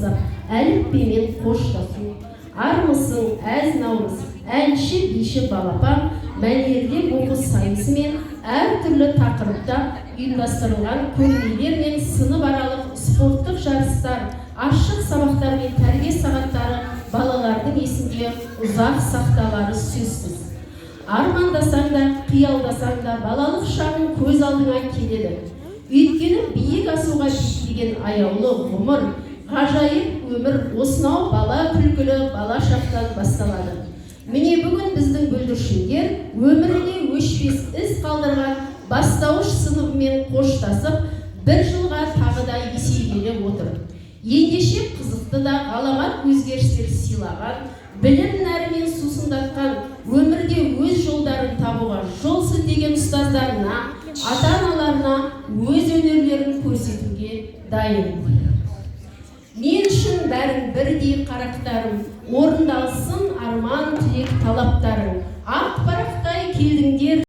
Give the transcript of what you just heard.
бастап әліппемен қоштасу, армысың, әз наурыз, әнші биші балапан, мәнерлеп оқу сайысы мен әртүрлі тақырыпта ұйымдастырылған көрмелер мен сыныбаралық спорттық жарыстар, ашық сабақтар мен тәрбие сағаттары балалардың есінде ұзақ сақталары сөзсіз. Армандасаң да, қиялдасаң да балалық шағың көз алдыңа келеді. Өйткені биік асуға жетпеген аяулы ғұмыр, ғажайып өмір осынау бала күлкілі бала шақтан басталады. Міне бүгін біздің бүлдіршіндер өміріне өшпес із қалдырған бастауыш сыныбымен қоштасып, бір жылға тағы да есейгелі отыр. Ендеше қызықты да ғаламат өзгерістер сыйлаған, білім нәрімен сусындатқан, өмірде өз жолдарын табуға жол сілтеген ұстаздарына, ата-аналарына өз өнерлерін көрсетуге дайын. Мен үшін бәрін бірдей қарақтарым, орындалсын арман тілек талаптарың. Ақ парақтай келдіңдер